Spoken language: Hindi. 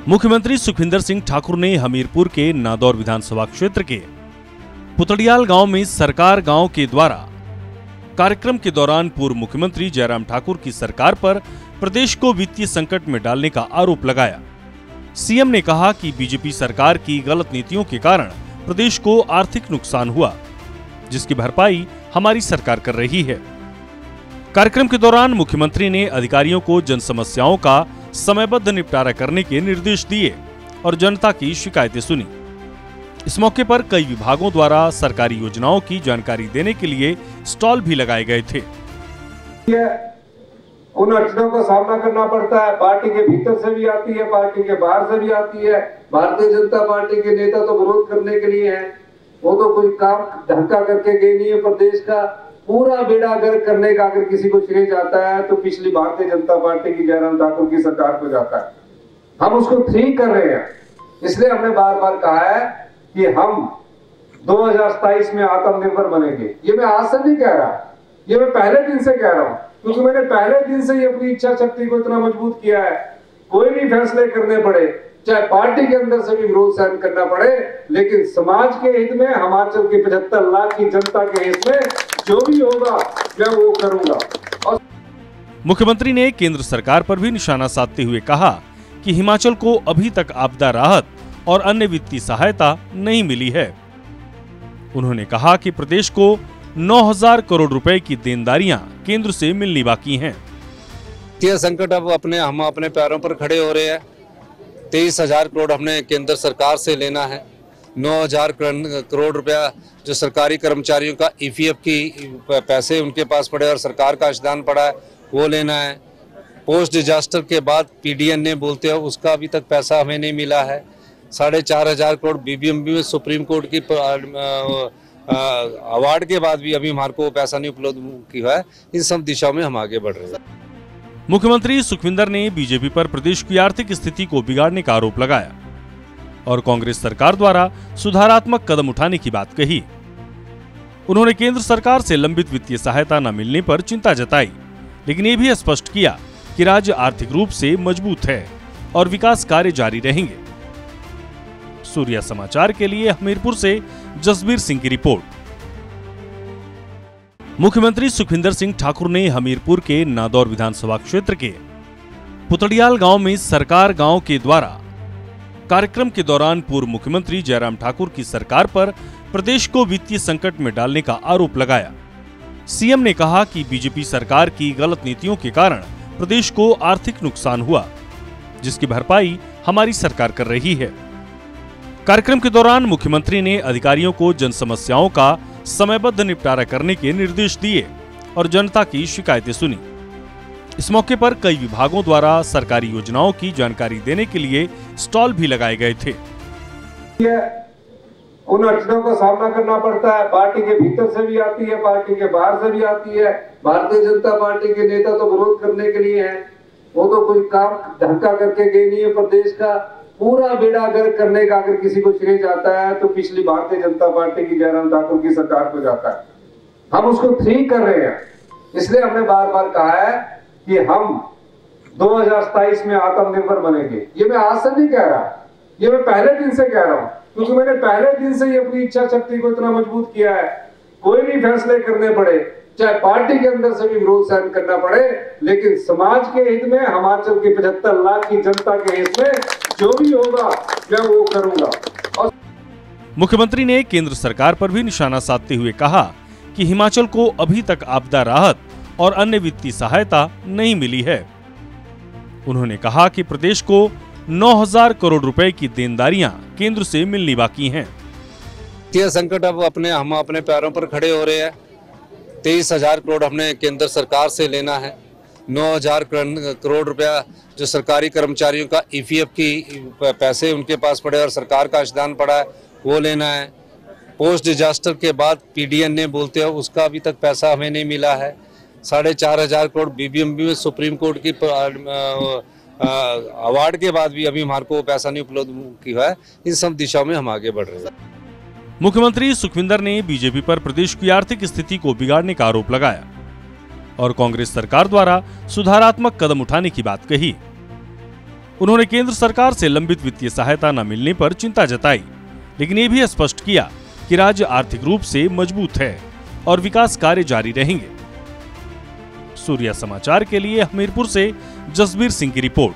मुख्यमंत्री सुखविंदर सिंह ठाकुर ने हमीरपुर के नादौर विधानसभा क्षेत्र के पुतड़ियाल गांव में सरकार गांव के द्वारा कार्यक्रम के दौरान पूर्व मुख्यमंत्री जयराम ठाकुर की सरकार पर प्रदेश को वित्तीय संकट में डालने का आरोप लगाया। सीएम ने कहा कि बीजेपी सरकार की गलत नीतियों के कारण प्रदेश को आर्थिक नुकसान हुआ, जिसकी भरपाई हमारी सरकार कर रही है। कार्यक्रम के दौरान मुख्यमंत्री ने अधिकारियों को जन समस्याओं का समयबद्ध निपटारा करने के निर्देश दिए और जनता की शिकायतें सुनी। इस मौके पर कई विभागों द्वारा सरकारी योजनाओं की जानकारी देने के लिए स्टॉल भी लगाए गए थे। उन अड़चनों का सामना करना पड़ता है, पार्टी के भीतर से भी आती है, पार्टी के बाहर से भी आती है। भारतीय जनता पार्टी के नेता तो विरोध करने के लिए हैं, वो तो कोई काम ढंग का करके गए नहीं है। प्रदेश का पूरा बेड़ा गर्क करने का अगर किसी को श्रेय जाता है तो पिछली भारतीय जनता पार्टी की जयराम ठाकुर की सरकार को जाता है। हम उसको ठीक कर रहे हैं, इसलिए हमने बार बार कहा है कि हम 2027 में आत्मनिर्भर बनेंगे। ये मैं आज से नहीं कह रहा, ये मैं पहले दिन से कह रहा हूं, क्योंकि मैंने पहले दिन से ही अपनी इच्छा शक्ति को इतना मजबूत किया है। कोई भी फैसले करने पड़े, चाहे पार्टी के अंदर से भी विरोध सहन करना पड़े, लेकिन समाज के हित में, हिमाचल की 75 लाख की जनता के हित में जो भी होगा मैं वो करूंगा। और मुख्यमंत्री ने केंद्र सरकार पर भी निशाना साधते हुए कहा कि हिमाचल को अभी तक आपदा राहत और अन्य वित्तीय सहायता नहीं मिली है। उन्होंने कहा कि प्रदेश को 9,000 करोड़ रुपए की देनदारियां केंद्र से मिलनी बाकी हैं। वित्तीय संकट अब हम अपने पैरों पर खड़े हो रहे हैं। 23,000 करोड़ हमने केंद्र सरकार से लेना है। 9,000 करोड़ रुपया जो सरकारी कर्मचारियों का ईपीएफ की पैसे उनके पास पड़े और सरकार का अंशदान पड़ा है वो लेना है। पोस्ट डिजास्टर के बाद पीडीएनए बोलते हो, उसका अभी तक पैसा हमें नहीं मिला है। 4,500 करोड़ बीबीएमबी में सुप्रीम कोर्ट की अवार्ड के बाद भी अभी हमारे को पैसा नहीं उपलब्ध किया है। इन सब दिशाओं में हम आगे बढ़ रहे हैं। मुख्यमंत्री सुखविंदर ने बीजेपी पर प्रदेश की आर्थिक स्थिति को बिगाड़ने का आरोप लगाया और कांग्रेस सरकार द्वारा सुधारात्मक कदम उठाने की बात कही। उन्होंने केंद्र सरकार से लंबित वित्तीय सहायता न मिलने पर चिंता जताई, लेकिन ये भी स्पष्ट किया कि राज्य आर्थिक रूप से मजबूत है और विकास कार्य जारी रहेंगे। सूर्या समाचार के लिए हमीरपुर से जसबीर सिंह की रिपोर्ट। मुख्यमंत्री सुखविंदर सिंह ठाकुर ने हमीरपुर के नादौर विधानसभा क्षेत्र के पुतड़ियाल गांव में सरकार गांव के द्वारा कार्यक्रम के दौरान पूर्व मुख्यमंत्री जयराम ठाकुर की सरकार पर प्रदेश को वित्तीय संकट में डालने का आरोप लगाया। सीएम ने कहा कि बीजेपी सरकार की गलत नीतियों के कारण प्रदेश को आर्थिक नुकसान हुआ, जिसकी भरपाई हमारी सरकार कर रही है। कार्यक्रम के दौरान मुख्यमंत्री ने अधिकारियों को जन समस्याओं का समयबद्ध निपटारा करने के निर्देश दिए और जनता की शिकायतें सुनी। इस मौके पर कई विभागों द्वारा सरकारी योजनाओं की जानकारी देने के लिए स्टॉल भी लगाए गए थे। उन अड़चनों का सामना करना पड़ता है, पार्टी के भीतर से भी आती है, पार्टी के बाहर से भी आती है। भारतीय जनता पार्टी के नेता तो विरोध करने के लिए हैं, वो तो कोई काम ढंग का करके गए नहीं है। प्रदेश का पूरा बेड़ा गर्क करने का अगर किसी को श्रेय जाता है तो पिछली भारतीय जनता पार्टी की जयराम ठाकुर की सरकार को जाता है। हम उसको ठीक कर रहे हैं, इसलिए हमने बार बार कहा है कि हम 2027 में आत्मनिर्भर बनेंगे। ये मैं आज से नहीं कह रहा, ये मैं पहले दिन से कह रहा हूं, क्योंकि मैंने पहले दिन से ही अपनी इच्छा शक्ति को इतना मजबूत किया है। कोई भी फैसले करने पड़े, चाहे पार्टी के अंदर से भी विरोध सहन करना पड़े, लेकिन समाज के हित में, हिमाचल की 75 लाख की जनता के हित में जो भी होगा मैं वो करूंगा। और मुख्यमंत्री ने केंद्र सरकार पर भी निशाना साधते हुए कहा कि हिमाचल को अभी तक आपदा राहत और अन्य वित्तीय सहायता नहीं मिली है। उन्होंने कहा कि प्रदेश को 9,000 करोड़ रुपए की देनदारियां केंद्र से मिलनी बाकी हैं। वित्तीय संकट अब हम अपने पैरों पर खड़े हो रहे हैं। 23,000 करोड़ हमने केंद्र सरकार से लेना है। 9,000 करोड़ रुपया जो सरकारी कर्मचारियों का ईपीएफ की पैसे उनके पास पड़े और सरकार का अंशदान पड़ा है वो लेना है। पोस्ट डिजास्टर के बाद पीडीएनए बोलते हो, उसका अभी तक पैसा हमें नहीं मिला है। 4,500 करोड़ बीबीएमबी में सुप्रीम कोर्ट की अवार्ड के बाद भी अभी हमारे को पैसा नहीं उपलब्ध किया है। इन सब दिशाओं में हम आगे बढ़ रहे हैं। मुख्यमंत्री सुखविंदर ने बीजेपी पर प्रदेश की आर्थिक स्थिति को बिगाड़ने का आरोप लगाया और कांग्रेस सरकार द्वारा सुधारात्मक कदम उठाने की बात कही। उन्होंने केंद्र सरकार से लंबित वित्तीय सहायता न मिलने पर चिंता जताई, लेकिन ये भी स्पष्ट किया कि राज्य आर्थिक रूप से मजबूत है और विकास कार्य जारी रहेंगे। सूर्या समाचार के लिए हमीरपुर से जसबीर सिंह की रिपोर्ट।